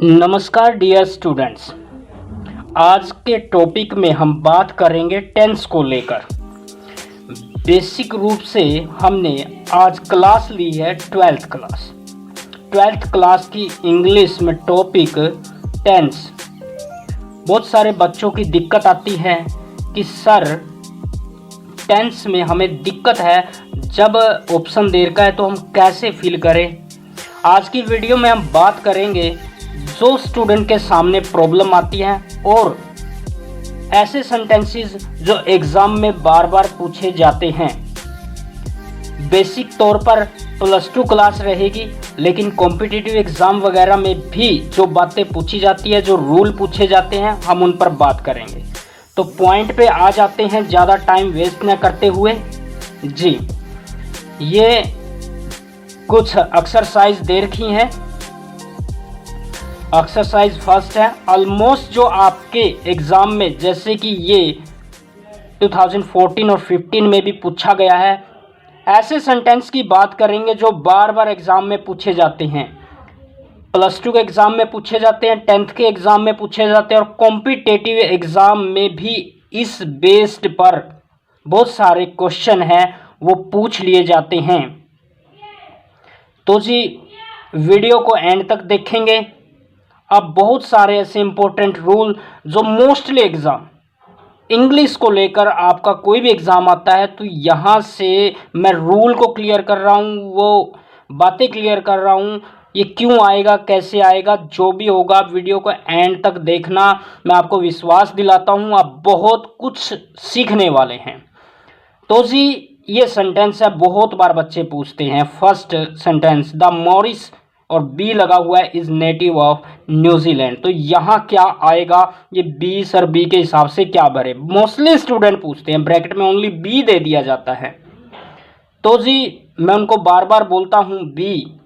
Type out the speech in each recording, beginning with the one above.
नमस्कार dear students. आज के टॉपिक में हम बात करेंगे टेंस को लेकर। बेसिक रूप से हमने आज क्लास ली है ट्वेल्थ क्लास की इंग्लिश में टॉपिक टेंस। बहुत सारे बच्चों की दिक्कत आती है कि सर टेंस में हमें दिक्कत है, जब ऑप्शन देर का है तो हम कैसे फिल करें। आज की वीडियो में हम बात करेंगे जो स्टूडेंट के सामने प्रॉब्लम आती है और ऐसे सेंटेंसेस जो एग्ज़ाम में बार बार पूछे जाते हैं। बेसिक तौर पर +2 क्लास रहेगी, लेकिन कॉम्पिटिटिव एग्ज़ाम वगैरह में भी जो बातें पूछी जाती है, जो रूल पूछे जाते हैं, हम उन पर बात करेंगे। तो पॉइंट पे आ जाते हैं ज़्यादा टाइम वेस्ट न करते हुए। जी, ये कुछ एक्सरसाइज दे रखी हैं। एक्सरसाइज फर्स्ट है, ऑलमोस्ट जो आपके एग्ज़ाम में, जैसे कि ये 2014 और 15 में भी पूछा गया है, ऐसे सेंटेंस की बात करेंगे जो बार बार एग्ज़ाम में पूछे जाते हैं। +2 के एग्ज़ाम में पूछे जाते हैं, 10th के एग्ज़ाम में पूछे जाते हैं और कॉम्पिटिटिव एग्ज़ाम में भी इस बेस्ड पर बहुत सारे क्वेश्चन हैं वो पूछ लिए जाते हैं। तो जी, वीडियो को एंड तक देखेंगे। अब बहुत सारे ऐसे इंपॉर्टेंट रूल जो मोस्टली एग्ज़ाम इंग्लिश को लेकर, आपका कोई भी एग्ज़ाम आता है तो यहाँ से मैं रूल को क्लियर कर रहा हूँ, वो बातें क्लियर कर रहा हूँ। ये क्यों आएगा, कैसे आएगा, जो भी होगा वीडियो को एंड तक देखना। मैं आपको विश्वास दिलाता हूँ आप बहुत कुछ सीखने वाले हैं। तो जी, ये सेंटेंस है, बहुत बार बच्चे पूछते हैं। फर्स्ट सेंटेंस, द मॉरिस और बी लगा हुआ है, इज़ नेटिव ऑफ न्यूजीलैंड। तो यहाँ क्या आएगा, ये बी, सर बी के हिसाब से क्या भरे, मोस्टली स्टूडेंट पूछते हैं। ब्रैकेट में ओनली बी दे दिया जाता है। तो जी, मैं उनको बार बार बोलता हूँ बी।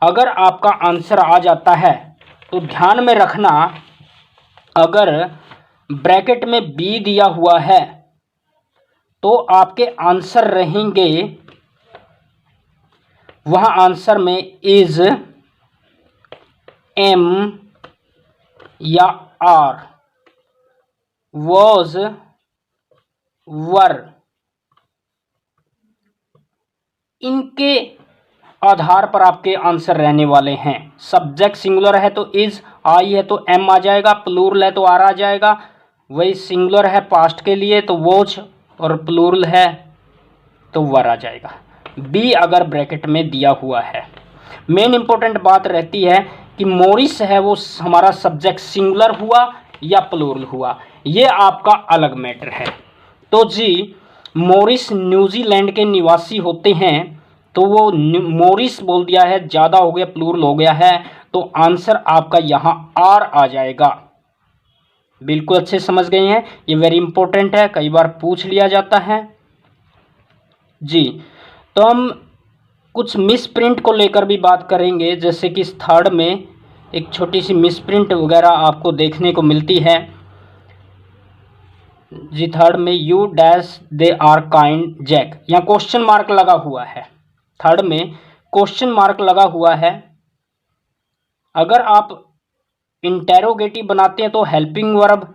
अगर आपका आंसर आ जाता है तो ध्यान में रखना, अगर ब्रैकेट में बी दिया हुआ है तो आपके आंसर रहेंगे, वहाँ आंसर में इज, एम या आर, वॉज, वर, इनके आधार पर आपके आंसर रहने वाले हैं। सब्जेक्ट सिंगुलर है तो इज, आई है तो एम आ जाएगा, प्लूरल है तो आर आ जाएगा। वही सिंगुलर है पास्ट के लिए तो वॉच, और प्लूरल है तो वर आ जाएगा। बी अगर ब्रैकेट में दिया हुआ है। मेन इंपॉर्टेंट बात रहती है कि मॉरिस है वो हमारा सब्जेक्ट सिंगुलर हुआ या प्लूरल हुआ, ये आपका अलग मैटर है। तो जी, मॉरिस न्यूजीलैंड के निवासी होते हैं तो वो मॉरिस बोल दिया है, ज़्यादा हो गया, प्लूरल हो गया है, तो आंसर आपका यहाँ आर आ जाएगा। बिल्कुल अच्छे समझ गए हैं, ये वेरी इंपॉर्टेंट है, कई बार पूछ लिया जाता है। जी, तो हम कुछ मिसप्रिंट को लेकर भी बात करेंगे, जैसे कि इस थर्ड में एक छोटी सी मिसप्रिंट वगैरह आपको देखने को मिलती है। जी, थर्ड में you dash they are kind Jack, यहाँ क्वेश्चन मार्क लगा हुआ है। थर्ड में क्वेश्चन मार्क लगा हुआ है। अगर आप इंटेरोगेटिव बनाते हैं तो हेल्पिंग वर्ब,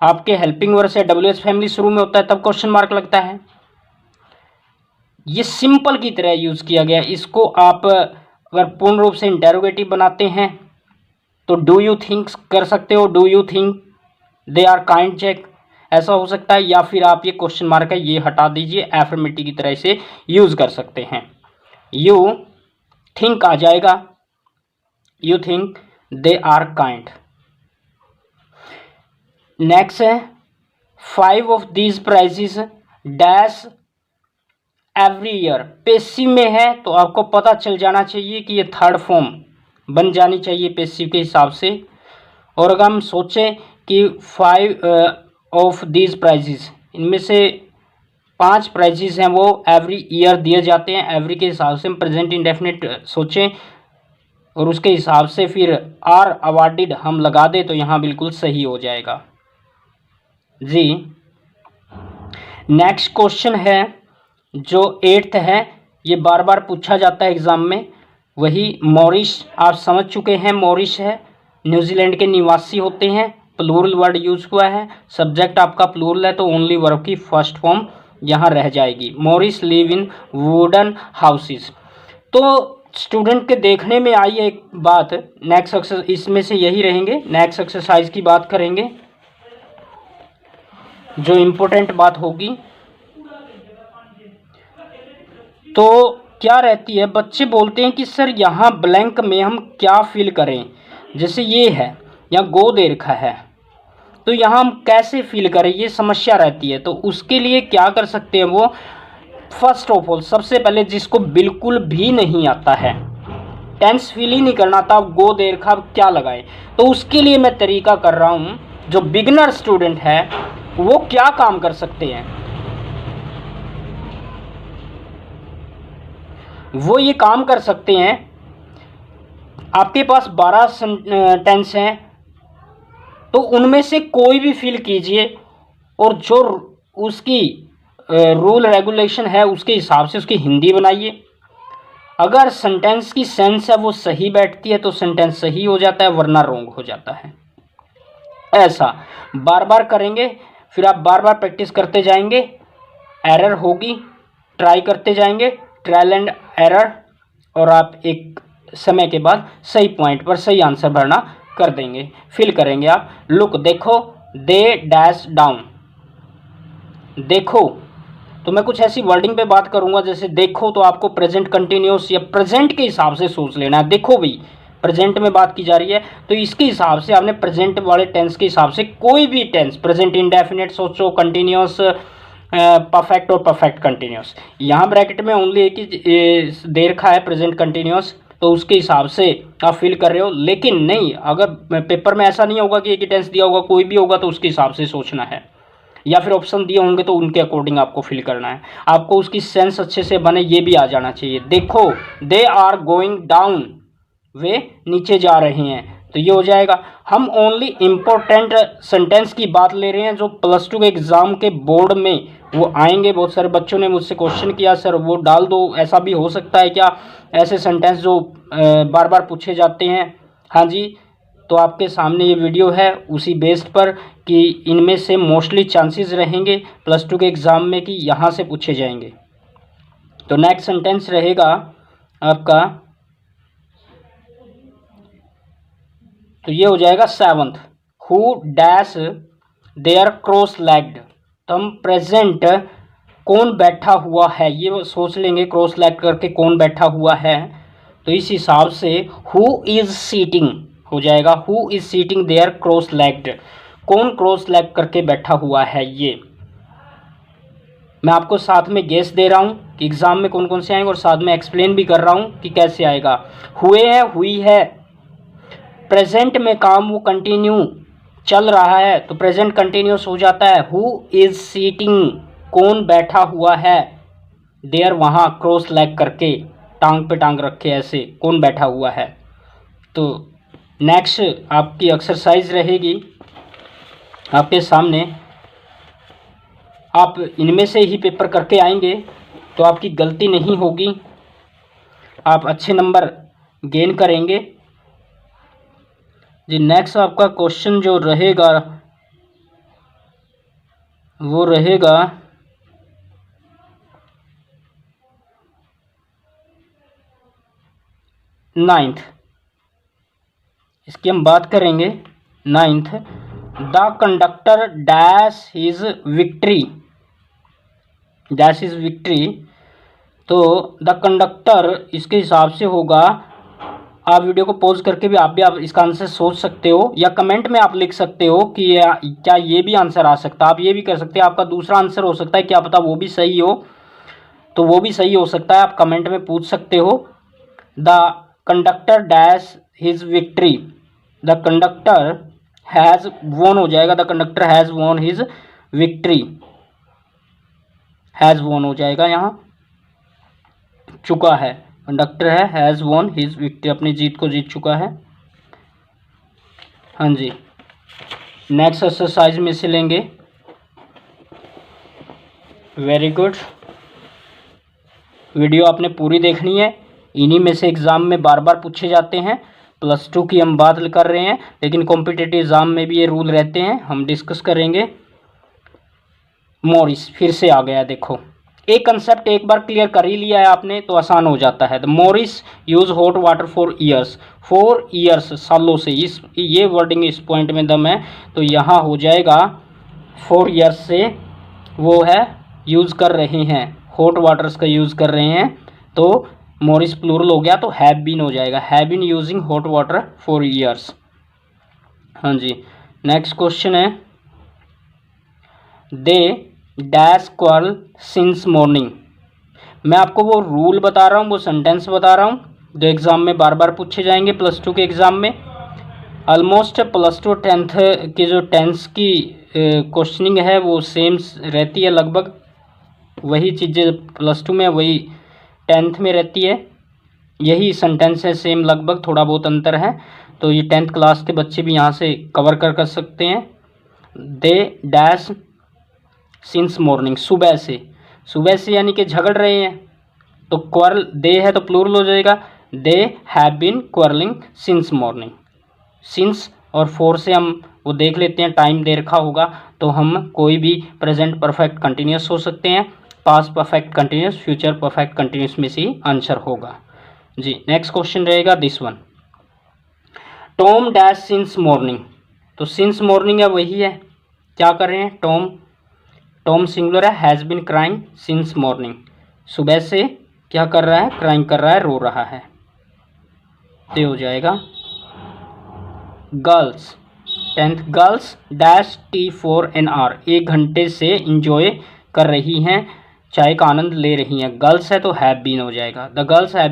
आपके हेल्पिंग वर्ब से WH फैमिली शुरू में होता है, तब क्वेश्चन मार्क लगता है। ये सिंपल की तरह यूज़ किया गया। इसको आप अगर पूर्ण रूप से इंटेरोगेटिव बनाते हैं तो डू यू थिंक कर सकते हो, do you think they are kind Jack, ऐसा हो सकता है। या फिर आप ये क्वेश्चन मार्क है ये हटा दीजिए, एफर्मेटिव की तरह से यूज़ कर सकते हैं। यू थिंक आ जाएगा, you think they are kind. Next है, 5 of these prizes dash every year. Passive में है तो आपको पता चल जाना चाहिए कि ये थर्ड फॉर्म बन जानी चाहिए पेसिव के हिसाब से। और अगर हम सोचें कि 5 ऑफ दीज प्राइजेस, इनमें से 5 प्राइजेस हैं वो एवरी ईयर दिए जाते हैं। एवरी के हिसाब से हम प्रेजेंट इंडेफिनिट सोचें और उसके हिसाब से फिर आर अवार्डेड हम लगा दें तो यहाँ बिल्कुल सही हो जाएगा। जी, नेक्स्ट क्वेश्चन है जो 8th है, ये बार बार पूछा जाता है एग्ज़ाम में। वही मॉरिश आप समझ चुके हैं, मॉरिश है, न्यूजीलैंड के निवासी होते हैं, प्लूरल वर्ड यूज हुआ है, सब्जेक्ट आपका प्लूरल है तो ओनली वर्ब की फर्स्ट फॉर्म यहाँ रह जाएगी। Morris live in wooden houses. तो स्टूडेंट के देखने में आई एक बात, नेक्स्ट एक्सरसाइज इसमें से यही रहेंगे। नेक्स्ट एक्सरसाइज की बात करेंगे, जो इम्पोर्टेंट बात होगी तो क्या रहती है, बच्चे बोलते हैं कि सर यहाँ ब्लैंक में हम क्या फिल करें, जैसे ये है, यहाँ गो दे रखा है, तो यहाँ हम कैसे फिल करें, ये समस्या रहती है। तो उसके लिए क्या कर सकते हैं वो, फर्स्ट ऑफ ऑल सबसे पहले जिसको बिल्कुल भी नहीं आता है, टेंस फिल ही नहीं करना था, अब गो दे रखा, अब क्या लगाएं, तो उसके लिए मैं तरीका कर रहा हूँ। जो बिगनर स्टूडेंट है वो क्या काम कर सकते हैं, वो ये काम कर सकते हैं, आपके पास 12 टेंस हैं तो उनमें से कोई भी फिल कीजिए और जो उसकी रूल रेगुलेशन है उसके हिसाब से उसकी हिंदी बनाइए। अगर सेंटेंस की सेंस है वो सही बैठती है तो सेंटेंस सही हो जाता है, वरना रॉन्ग हो जाता है। ऐसा बार बार करेंगे, फिर आप बार बार प्रैक्टिस करते जाएंगे, एरर होगी, ट्राई करते जाएंगे, ट्रायल एंड एरर, और आप एक समय के बाद सही पॉइंट पर सही आंसर भरना कर देंगे, फिल करेंगे आप। लुक देखो, दे डैश डाउन, देखो, तो मैं कुछ ऐसी वर्डिंग पे बात करूंगा जैसे देखो, तो आपको प्रेजेंट कंटिन्यूस या प्रेजेंट के हिसाब से सोच लेना है। देखो भाई प्रेजेंट में बात की जा रही है तो इसके हिसाब से आपने प्रेजेंट वाले टेंस के हिसाब से कोई भी टेंस, प्रेजेंट इंडेफिनिट सोचो, कंटिन्यूस, परफेक्ट और परफेक्ट कंटिन्यूस। यहाँ ब्रैकेट में ओनली एक ही दे रखा है प्रेजेंट कंटिन्यूस, तो उसके हिसाब से आप फिल कर रहे हो। लेकिन नहीं, अगर पेपर में ऐसा नहीं होगा कि एक ही टेंस दिया होगा, कोई भी होगा तो उसके हिसाब से सोचना है, या फिर ऑप्शन दिए होंगे तो उनके अकॉर्डिंग आपको फिल करना है। आपको उसकी सेंस अच्छे से बने ये भी आ जाना चाहिए। देखो, दे आर गोइंग डाउन, वे नीचे जा रहे हैं, तो ये हो जाएगा। हम ओनली इम्पोर्टेंट सेंटेंस की बात ले रहे हैं जो +2 के एग्ज़ाम के बोर्ड में वो आएंगे। बहुत सारे बच्चों ने मुझसे क्वेश्चन किया, सर वो डाल दो, ऐसा भी हो सकता है क्या, ऐसे सेंटेंस जो बार बार पूछे जाते हैं। हाँ जी, तो आपके सामने ये वीडियो है उसी बेस्ड पर कि इनमें से मोस्टली चांसेस रहेंगे +2 के एग्ज़ाम में कि यहाँ से पूछे जाएंगे। तो नेक्स्ट सेंटेंस रहेगा आपका, तो ये हो जाएगा 7th, who dash there cross legged. तो हम प्रेजेंट कौन बैठा हुआ है ये सोच लेंगे, क्रॉस लेग करके कौन बैठा हुआ है, तो इस हिसाब से हु इज सीटिंग हो जाएगा, who is sitting there cross legged, कौन क्रॉस लेग करके बैठा हुआ है। ये मैं आपको साथ में गेस दे रहा हूँ कि एग्जाम में कौन कौन से आएंगे और साथ में एक्सप्लेन भी कर रहा हूँ कि कैसे आएगा। हुए है, हुई है, प्रेजेंट में काम वो कंटिन्यू चल रहा है तो प्रेजेंट कंटिन्यूस हो जाता है। हु इज सीटिंग, कौन बैठा हुआ है, देयर वहाँ क्रॉस लेग करके, टांग पे टांग रखे ऐसे, कौन बैठा हुआ है। तो नेक्स्ट आपकी एक्सरसाइज रहेगी आपके सामने, आप इनमें से ही पेपर करके आएंगे तो आपकी गलती नहीं होगी, आप अच्छे नंबर गेन करेंगे जी। नेक्स्ट आपका क्वेश्चन जो रहेगा वो रहेगा 9th, इसकी हम बात करेंगे 9th। The conductor dash is victory, dash is victory, तो द कंडक्टर इसके हिसाब से होगा। आप वीडियो को पॉज करके भी आप इसका आंसर सोच सकते हो या कमेंट में आप लिख सकते हो कि क्या ये भी आंसर आ सकता है, आप ये भी कर सकते हैं। आपका दूसरा आंसर हो सकता है, क्या पता वो भी सही हो, तो वो भी सही हो सकता है, आप कमेंट में पूछ सकते हो। The conductor dash his victory, the conductor has won हो जाएगा, the conductor has won his victory, has won हो जाएगा, यहाँ चुका है, कंडक्टर है, हैज़ वॉन हिज विक्ट्री, अपनी जीत को जीत चुका है। हाँ जी, नेक्स्ट एक्सरसाइज में से लेंगे। वेरी गुड, वीडियो आपने पूरी देखनी है, इन्हीं में से एग्ज़ाम में बार बार पूछे जाते हैं। +2 की हम बात कर रहे हैं, लेकिन कॉम्पिटिटिव एग्ज़ाम में भी ये रूल रहते हैं, हम डिस्कस करेंगे। मॉरिस फिर से आ गया, देखो एक कंसेप्ट एक बार क्लियर कर ही लिया है आपने तो आसान हो जाता है। The Morris use hot water for years, 4 years सालों से, इस ये वर्डिंग इस पॉइंट में दम है, तो यहाँ हो जाएगा 4 ईयर्स से वो है यूज़ कर रहे हैं, हॉट वाटर्स का यूज़ कर रहे हैं, तो मॉरिस प्लूरल हो गया तो हैव बीन हो जाएगा, have been using hot water for years. हाँ जी, नेक्स्ट क्वेश्चन है, they dash quarrel since morning. मैं आपको वो रूल बता रहा हूँ, वो सेंटेंस बता रहा हूँ जो एग्ज़ाम में बार बार पूछे जाएंगे +2 के एग्ज़ाम में। ऑलमोस्ट +2 10th की जो टेंस की क्वेश्चनिंग है वो सेम रहती है, लगभग वही चीज़ें +2 में वही 10th में रहती है, यही सेंटेंस है सेम, लगभग थोड़ा बहुत अंतर है, तो ये 10th क्लास के बच्चे भी यहाँ से कवर कर सकते हैं। दे डैश सिंस मॉर्निंग, सुबह से यानी कि झगड़ रहे हैं, तो क्वारल दे है तो प्लूरल हो जाएगा, they have been quarrelling since morning. Since और फॉर से हम वो देख लेते हैं, टाइम दे रखा होगा तो हम कोई भी प्रेजेंट परफेक्ट कंटिन्यूस हो सकते हैं, past perfect continuous, future perfect continuous में से ही आंसर होगा जी। नेक्स्ट क्वेश्चन रहेगा this one, Tom dash since morning, तो सिंस मॉर्निंग है वही है, क्या कर रहे हैं, टॉम सिंगुलर है, has been crying since morning, सुबह से क्या कर रहा है, क्राइंग कर रहा है, रो रहा है, तो हो जाएगा girls 10th girls dash T for an hour, 1 घंटे से इंजॉय कर रही हैं, चाय का आनंद ले रही हैं, गर्ल्स है तो हैव बीन हो जाएगा, the girls have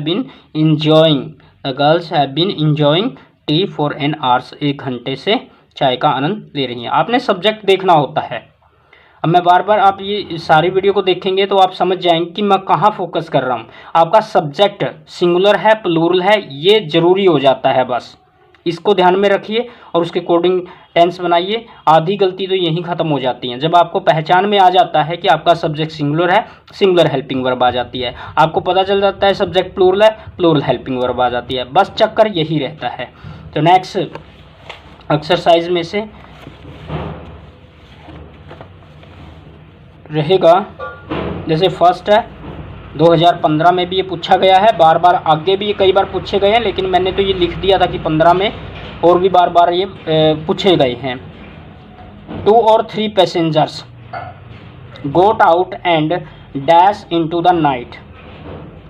been enjoying tea for an hours, 1 घंटे से चाय का आनंद ले रही हैं। आपने सब्जेक्ट देखना होता है, अब मैं बार बार आप ये सारी वीडियो को देखेंगे तो आप समझ जाएंगे कि मैं कहाँ फोकस कर रहा हूँ। आपका सब्जेक्ट सिंगुलर है प्लूरल है ये ज़रूरी हो जाता है, बस इसको ध्यान में रखिए और उसके अकॉर्डिंग टेंस बनाइए। आधी गलती तो यहीं ख़त्म हो जाती है, जब आपको पहचान में आ जाता है कि आपका सब्जेक्ट सिंगुलर है, सिंगुलर हेल्पिंग वर्ब आ जाती है, आपको पता चल जाता है सब्जेक्ट प्लूरल है, प्लूरल हेल्पिंग वर्ब आ जाती है, बस चक्कर यही रहता है। तो नेक्स्ट एक्सरसाइज में से रहेगा, जैसे फर्स्ट है 2015 में भी ये पूछा गया है, बार बार आगे भी ये कई बार पूछे गए हैं, लेकिन मैंने तो ये लिख दिया था कि 15 में और भी बार बार ये पूछे गए हैं। 2 or 3 passengers got out and dash into the night,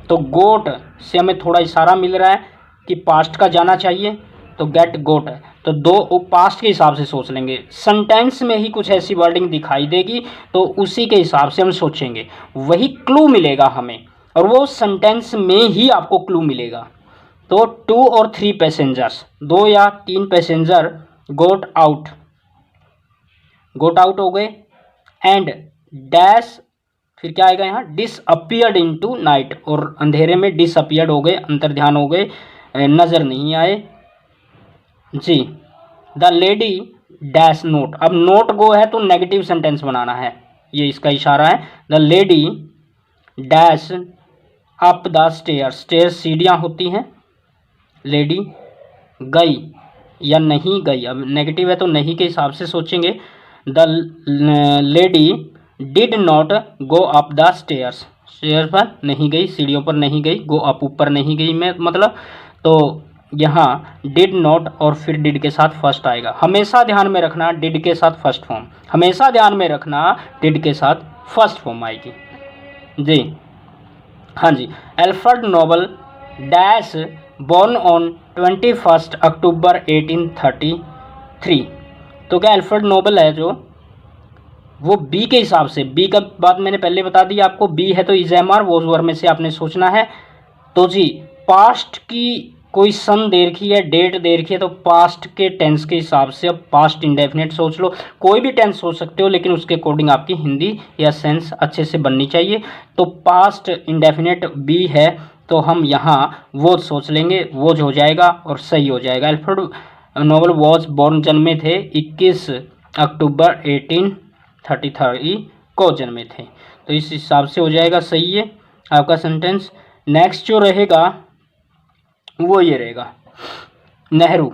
तो गोट से हमें थोड़ा इशारा मिल रहा है कि पास्ट का जाना चाहिए, तो गेट गोट है, तो 2 पास्ट के हिसाब से सोच लेंगे, सेंटेंस में ही कुछ ऐसी वर्डिंग दिखाई देगी तो उसी के हिसाब से हम सोचेंगे, वही क्लू मिलेगा हमें, और वो सेंटेंस में ही आपको क्लू मिलेगा। तो 2 और 3 पैसेंजर्स, 2 या 3 पैसेंजर गोट आउट हो गए, एंड डैश फिर क्या आएगा यहाँ, डिसअपियर्ड इनटू नाइट, और अंधेरे में डिसअपियर्ड हो गए, अंतर्ध्यान हो गए, नज़र नहीं आए जी। द लेडी डैश नोट, अब नोट गो है तो नेगेटिव सेंटेंस बनाना है, ये इसका इशारा है। The lady dash up the stairs, stairs सीढ़ियाँ होती हैं, लेडी गई या नहीं गई, अब नेगेटिव है तो नहीं के हिसाब से सोचेंगे। The lady did not go up the stairs, stairs पर नहीं गई, सीढ़ियों पर नहीं गई, गो अप ऊपर नहीं गई मैं मतलब, तो यहाँ डिड नॉट और फिर डिड के साथ फर्स्ट आएगा, हमेशा ध्यान में रखना डिड के साथ फर्स्ट फॉर्म, हमेशा ध्यान में रखना डिड के साथ फर्स्ट फॉर्म आएगी जी। हाँ जी, Alfred Nobel dash born on 21 October 1833, तो क्या अल्फ्रेड नोबल है जो वो बी के हिसाब से, बी का बात मैंने पहले बता दी आपको, बी है तो इज़-एम-आर वो वर्ड में से आपने सोचना है। तो जी पास्ट की कोई सन दे रखी है, डेट दे रखी है, तो पास्ट के टेंस के हिसाब से अब पास्ट इंडेफिनिट सोच लो, कोई भी टेंस सोच सकते हो लेकिन उसके अकॉर्डिंग आपकी हिंदी या सेंस अच्छे से बननी चाहिए। तो पास्ट इंडेफिनिट बी है तो हम यहाँ वो सोच लेंगे, वो हो जाएगा और सही हो जाएगा। अल्फ्रेड नोबल वॉज बॉर्न, जन्मे थे 21 अक्टूबर 1833 को जन्मे थे, तो इस हिसाब से हो जाएगा सही है आपका सेंटेंस। नेक्स्ट जो रहेगा वो ये रहेगा नेहरू,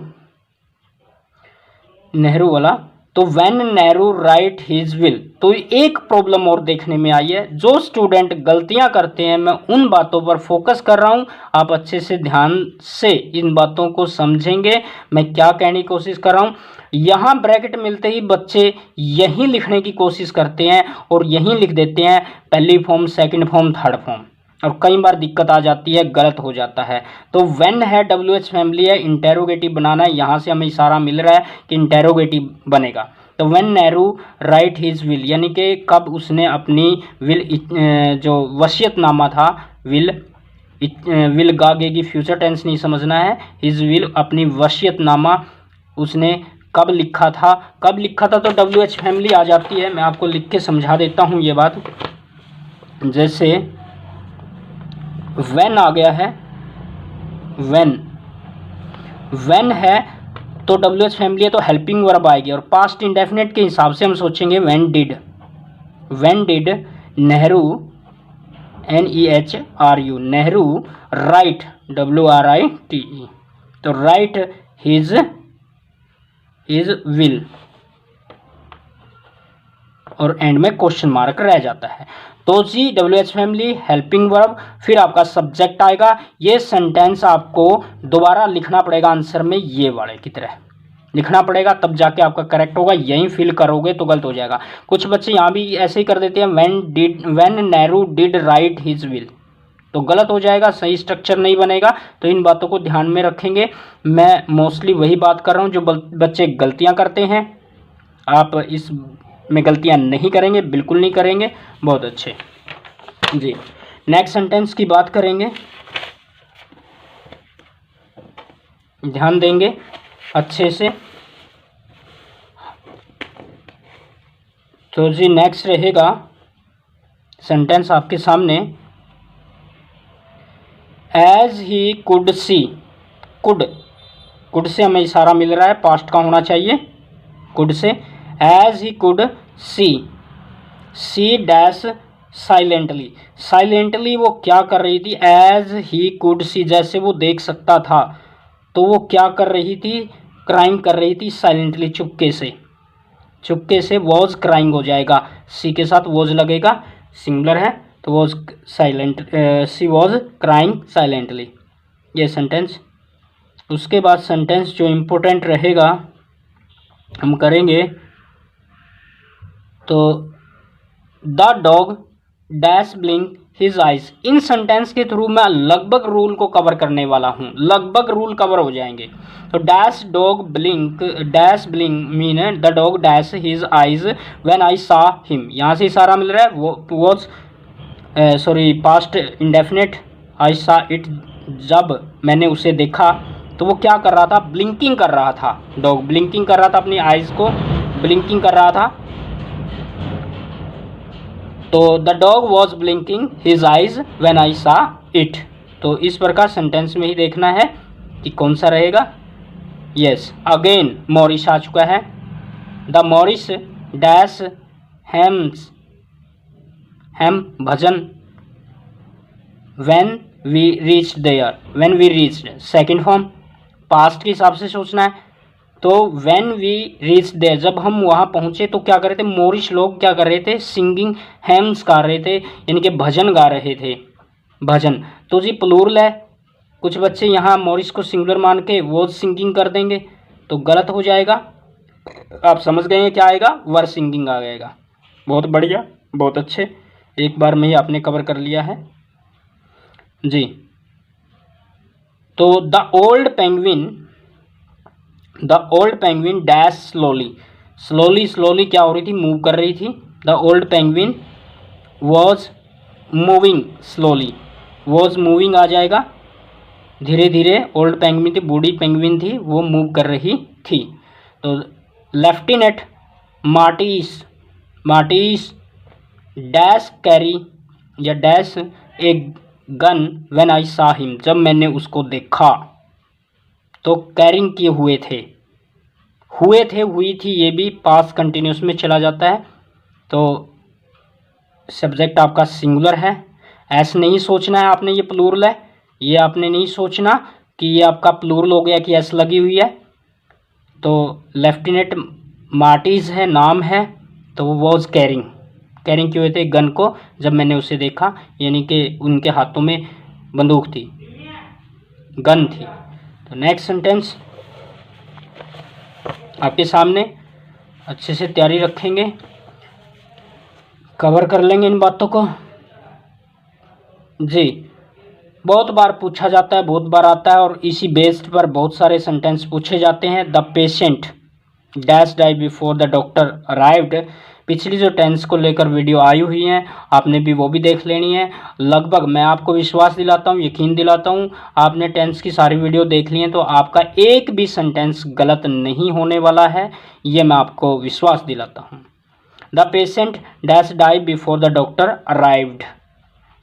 नेहरू वाला। तो when Nehru right his will, तो एक प्रॉब्लम और देखने में आई है, जो स्टूडेंट गलतियां करते हैं, मैं उन बातों पर फोकस कर रहा हूं, आप अच्छे से ध्यान से इन बातों को समझेंगे मैं क्या कहने की कोशिश कर रहा हूं। यहाँ ब्रैकेट मिलते ही बच्चे यही लिखने की कोशिश करते हैं और यही लिख देते हैं पहली form, second form, third form, और कई बार दिक्कत आ जाती है, गलत हो जाता है। तो व्हेन है WH फैमिली है, इंटेरोगेटिव बनाना है, यहाँ से हमें इशारा मिल रहा है कि इंटेरोगेटिव बनेगा। तो when Nehru right his will, यानी कि कब उसने अपनी विल, जो वसीयतनामा था, विल गागे की फ्यूचर टेंस नहीं समझना है, हिज विल अपनी वसीयतनामा उसने कब लिखा था, कब लिखा था, तो WH फैमिली आ जाती है। मैं आपको लिख के समझा देता हूँ ये बात। जैसे व्हेन आ गया है, व्हेन है तो WH फैमिली है तो हेल्पिंग वर्ब आएगी, और पास्ट इंडेफिनिट के हिसाब से हम सोचेंगे when did Nehru, NEHRU, Nehru right, WRITE, तो राइट हिज विल, और एंड में क्वेश्चन मार्क रह जाता है। तो जी WH फैमिली, हेल्पिंग वर्ब, फिर आपका सब्जेक्ट आएगा। ये सेंटेंस आपको दोबारा लिखना पड़ेगा आंसर में, ये वाले की तरह लिखना पड़ेगा, तब जाके आपका करेक्ट होगा। यहीं फिल करोगे तो गलत हो जाएगा। कुछ बच्चे यहाँ भी ऐसे ही कर देते हैं, when Nehru did right his will, तो गलत हो जाएगा, सही स्ट्रक्चर नहीं बनेगा। तो इन बातों को ध्यान में रखेंगे। मैं मोस्टली वही बात कर रहा हूँ जो बच्चे गलतियाँ करते हैं, आप इस में गलतियां नहीं करेंगे, बिल्कुल नहीं करेंगे। बहुत अच्छे जी। नेक्स्ट सेंटेंस की बात करेंगे, ध्यान देंगे अच्छे से। तो जी नेक्स्ट रहेगा सेंटेंस आपके सामने, as he could see, could से हमें इशारा मिल रहा है, पास्ट का होना चाहिए, कुड से। As he could see dash silently वो क्या कर रही थी, एज ही कुड सी, जैसे वो देख सकता था, तो वो क्या कर रही थी, क्राइम कर रही थी साइलेंटली, चुपके से वॉज क्राइंग हो जाएगा, सी के साथ वॉज लगेगा, सिंगुलर है तो was silent, she was crying silently, ये सेंटेंस। उसके बाद सेंटेंस जो इम्पोर्टेंट रहेगा हम करेंगे, तो the dog dash blink his eyes. इन सेंटेंस के थ्रू मैं लगभग रूल को कवर करने वाला हूँ, लगभग रूल कवर हो जाएंगे। तो dash dog blink mean the dog dash his eyes when I सा हिम, यहाँ से इशारा मिल रहा है, वो वॉज पास्ट इंडेफिनिट, आई सा इट, जब मैंने उसे देखा, तो वो क्या कर रहा था, ब्लिंकिंग कर रहा था, डॉग ब्लिंकिंग कर रहा था, अपनी आइज को ब्लिंकिंग कर रहा था। तो the dog was blinking his eyes when I सा इट। तो इस प्रकार सेंटेंस में ही देखना है कि कौन सा रहेगा। यस, अगेन मॉरिस आ चुका है, द मॉरिस डैश हैम भजन when we reached, second form, past के हिसाब से सोचना है। तो व्हेन वी रीच देयर, जब हम वहाँ पहुँचे तो क्या कर रहे थे, मोरिश लोग क्या कर रहे थे, सिंगिंग हेम्स गा रहे थे, यानी कि भजन गा रहे थे, भजन। तो जी प्लूरल है, कुछ बच्चे यहाँ मोरिश को सिंगुलर मान के वो सिंगिंग कर देंगे, तो गलत हो जाएगा। आप समझ गए हैं क्या आएगा, वर सिंगिंग आ जाएगा। बहुत बढ़िया, बहुत अच्छे, एक बार में ही आपने कवर कर लिया है जी। तो the old penguin dash slowly क्या हो रही थी, मूव कर रही थी। The old penguin was moving आ जाएगा, धीरे धीरे। ओल्ड पेंगुइन थी, बूढ़ी पेंगुइन थी, वो मूव कर रही थी। तो लेफ्टिनेंट मार्टिस डैश कैरी या dash a gun when I सा हिम, जब मैंने उसको देखा। तो कैरिंग किए हुई थी, ये भी पास्ट कंटिन्यूस में चला जाता है। तो सब्जेक्ट आपका सिंगुलर है, ऐसे नहीं सोचना है आपने, ये प्लूरल है, ये आपने नहीं सोचना। कि ये आपका प्लूरल हो गया कि एस लगी हुई है, तो लेफ्टिनेंट मार्टिज है, नाम है, तो वो वॉज कैरिंग क्यों थे गन को, जब मैंने उसे देखा, यानी कि उनके हाथों में बंदूक थी, गन थी। तो नेक्स्ट सेंटेंस आपके सामने, अच्छे से तैयारी रखेंगे, कवर कर लेंगे इन बातों को जी। बहुत बार पूछा जाता है, बहुत बार आता है, और इसी बेस्ड पर बहुत सारे सेंटेंस पूछे जाते हैं। The patient dash die before the doctor arrived, पिछली जो टेंस को लेकर वीडियो आई हुई हैं, आपने भी वो भी देख लेनी है। लगभग मैं आपको विश्वास दिलाता हूँ, यकीन दिलाता हूँ, आपने टेंस की सारी वीडियो देख ली हैं तो आपका एक भी सेंटेंस गलत नहीं होने वाला है, ये मैं आपको विश्वास दिलाता हूँ। The patient dash die before the doctor arrived,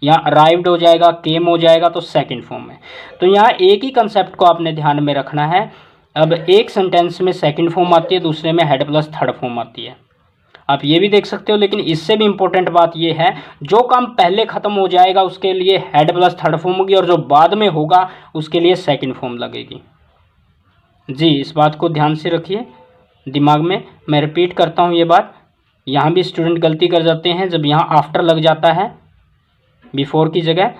यहाँ अराइव्ड हो जाएगा, केम हो जाएगा, तो सेकंड फॉर्म है। तो यहाँ एक ही कंसेप्ट को आपने ध्यान में रखना है। अब एक सेंटेंस में सेकंड फॉर्म आती है, दूसरे में हेड प्लस थर्ड फॉर्म आती है, आप ये भी देख सकते हो। लेकिन इससे भी इम्पोर्टेंट बात ये है, जो काम पहले ख़त्म हो जाएगा उसके लिए हेड प्लस थर्ड फॉर्म होगी, और जो बाद में होगा उसके लिए सेकंड फॉर्म लगेगी जी। इस बात को ध्यान से रखिए दिमाग में। मैं रिपीट करता हूँ ये बात, यहाँ भी स्टूडेंट गलती कर जाते हैं, जब यहाँ आफ्टर लग जाता है बिफोर की जगह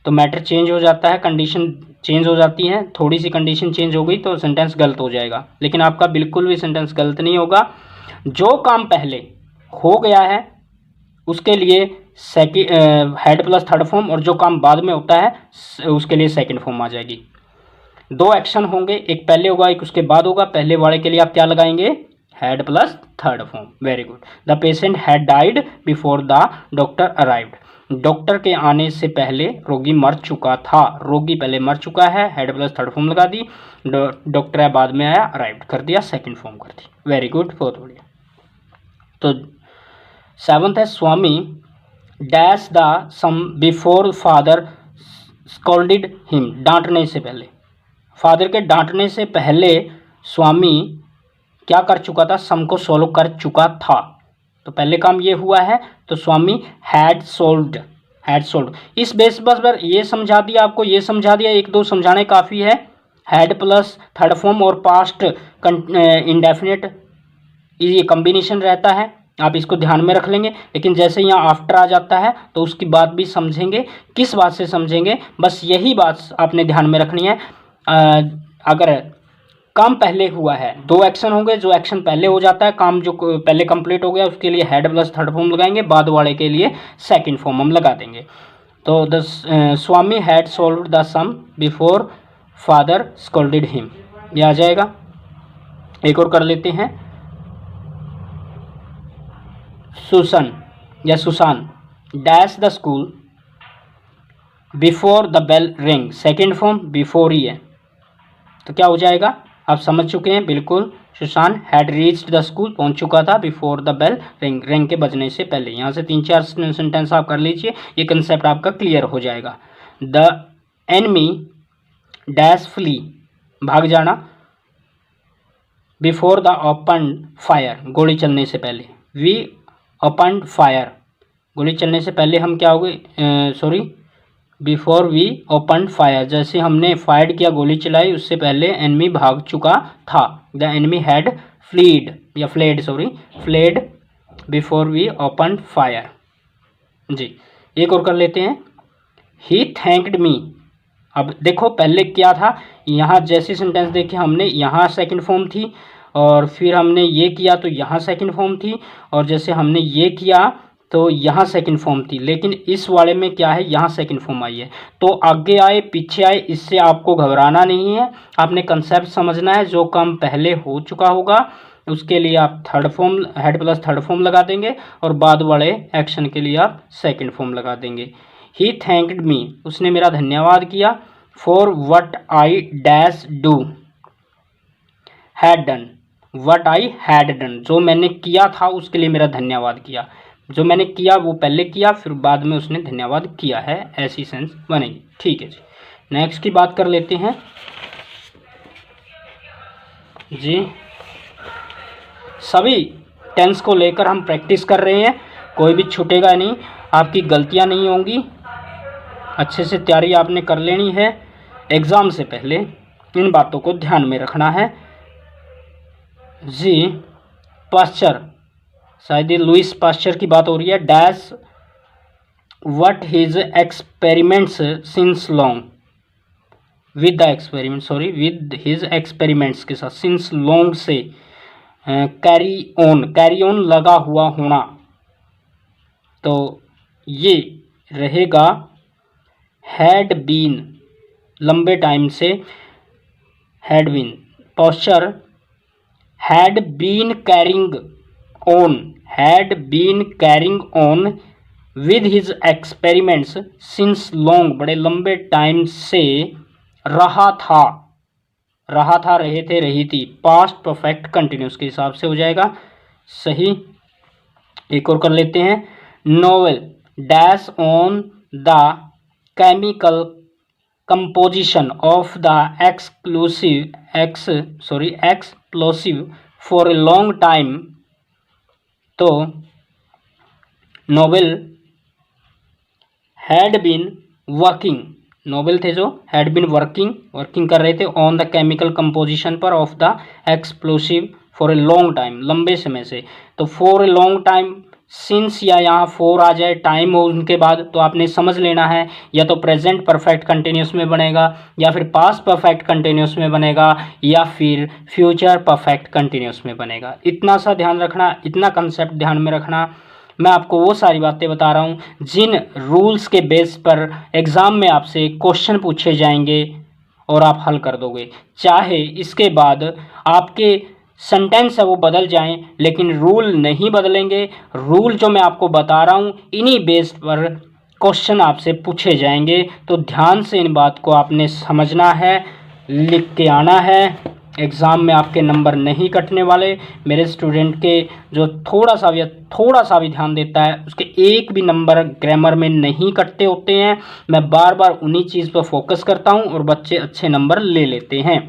तो मैटर चेंज हो जाता है, कंडीशन चेंज हो जाती है, थोड़ी सी कंडीशन चेंज हो गई तो सेंटेंस गलत हो जाएगा। लेकिन आपका बिल्कुल भी सेंटेंस गलत नहीं होगा। जो काम पहले हो गया है उसके लिए हेड प्लस थर्ड फॉर्म, और जो काम बाद में होता है उसके लिए सेकंड फॉर्म आ जाएगी। दो एक्शन होंगे, एक पहले होगा एक उसके बाद होगा। पहले वाले के लिए आप क्या लगाएंगे, head plus third form. Very good. The patient had died before the doctor arrived, doctor के आने से पहले रोगी मर चुका था, रोगी पहले मर चुका है, हेड प्लस थर्ड फॉर्म लगा दी, डॉक्टर बाद में आया, अराइव्ड कर दिया, सेकंड फॉर्म कर दी। वेरी गुड, बहुत बढ़िया। तो सेवंथ है, Swami dash the sum before father scolded him, डांटने से पहले, फादर के डांटने से पहले स्वामी क्या कर चुका था, सम को सोल्व कर चुका था। तो पहले काम ये हुआ है, तो स्वामी हैड सोल्व्ड, इस बेस पर ये समझा दिया आपको, ये समझा दिया, एक दो समझाने काफ़ी है। हैड प्लस थर्ड फॉर्म और पास्ट इंडेफिनिट ये कम्बिनेशन रहता है, आप इसको ध्यान में रख लेंगे। लेकिन जैसे यहाँ आफ्टर आ जाता है तो उसकी बात भी समझेंगे। किस बात से समझेंगे, बस यही बात आपने ध्यान में रखनी है। अगर काम पहले हुआ है, दो एक्शन होंगे, जो एक्शन पहले हो जाता है, काम जो पहले कंप्लीट हो गया उसके लिए हेड प्लस थर्ड फॉर्म लगाएंगे, बाद वाले के लिए सेकंड फॉर्म हम लगा देंगे। तो the Swami had solved the sum before father scolded him, ये आ जाएगा। एक और कर लेते हैं, सुसन या Susan dash the school before the bell ring, second form before ही है, तो क्या हो जाएगा, आप समझ चुके हैं बिल्कुल। Susan had reached the school, पहुंच चुका था, before the bell ring, ring के बजने से पहले। यहाँ से 3-4 सेंटेंस आप कर लीजिए, ये कंसेप्ट आपका क्लियर हो जाएगा। द एनिमी डैश फ्ली, भाग जाना, बिफोर द ओपन फायर, गोली चलने से पहले। वी ओपन फायर, गोली चलने से पहले हम क्या हो गए, बिफोर वी ओपन फायर, जैसे हमने फायर किया, गोली चलाई, उससे पहले एनिमी भाग चुका था। द एनिमी हैड फ्लीड या fled before we open fire जी। एक और कर लेते हैं, ही थैंक्ड मी। अब देखो पहले क्या था, यहाँ जैसी सेंटेंस देखी हमने, यहाँ सेकंड फॉर्म थी, और फिर हमने ये किया तो यहाँ सेकंड फॉर्म थी, और जैसे हमने ये किया तो यहाँ सेकंड फॉर्म थी। लेकिन इस वाले में क्या है, यहाँ सेकंड फॉर्म आई है। तो आगे आए पीछे आए, इससे आपको घबराना नहीं है, आपने कंसेप्ट समझना है। जो काम पहले हो चुका होगा उसके लिए आप third form, head plus third form लगा देंगे, और बाद वाले एक्शन के लिए आप सेकंड फॉर्म लगा देंगे। ही थैंक्ड मी, उसने मेरा धन्यवाद किया, for what I dash do, had done, what I had done, जो मैंने किया था उसके लिए मेरा धन्यवाद किया। जो मैंने किया वो पहले किया, फिर बाद में उसने धन्यवाद किया है, ऐसी सेंस बनेगी। ठीक है जी, नेक्स्ट की बात कर लेते हैं जी। सभी टेंस को लेकर हम प्रैक्टिस कर रहे हैं, कोई भी छूटेगा नहीं, आपकी गलतियां नहीं होंगी, अच्छे से तैयारी आपने कर लेनी है। एग्ज़ाम से पहले इन बातों को ध्यान में रखना है। जी पास्चर, शायद ये लुइस पास्चर की बात हो रही है। Dash what his experiments since long, with with his experiments के साथ, सिंस लॉन्ग से कैरी ऑन लगा हुआ होना, तो ये रहेगा हैड बीन, लंबे टाइम से had been. Pasteur had been carrying on with his experiments since long, बड़े लंबे टाइम से रहा था, रहे थे, रही थी। पास्ट परफेक्ट कंटिन्यूस के हिसाब से हो जाएगा सही। एक और कर लेते हैं। Nobel dash on the chemical composition of the explosive for a long time, तो Nobel had been working, Nobel थे जो हैड बीन वर्किंग कर रहे थे ऑन द केमिकल कंपोजिशन पर of the explosive for a long time, लंबे समय से। तो for a long time, since या यहाँ फोर आ जाए, टाइम हो उनके बाद, तो आपने समझ लेना है या तो प्रेजेंट परफेक्ट कंटिन्यूस में बनेगा, या फिर पास्ट परफेक्ट कंटिन्यूस में बनेगा, या फिर फ्यूचर परफेक्ट कंटिन्यूस में बनेगा। इतना सा ध्यान रखना, इतना कंसेप्ट ध्यान में रखना। मैं आपको वो सारी बातें बता रहा हूँ जिन रूल्स के बेस पर एग्ज़ाम में आपसे क्वेश्चन पूछे जाएंगे और आप हल कर दोगे। चाहे इसके बाद आपके सेंटेंस है वो बदल जाएं, लेकिन रूल नहीं बदलेंगे। रूल जो मैं आपको बता रहा हूँ इन्हीं बेस पर क्वेश्चन आपसे पूछे जाएंगे। तो ध्यान से इन बात को आपने समझना है, लिख के आना है। एग्ज़ाम में आपके नंबर नहीं कटने वाले। मेरे स्टूडेंट के जो थोड़ा सा भी ध्यान देता है उसके एक भी नंबर ग्रामर में नहीं कटते होते हैं। मैं बार बार उन्हीं चीज़ पर फोकस करता हूँ और बच्चे अच्छे नंबर ले लेते हैं,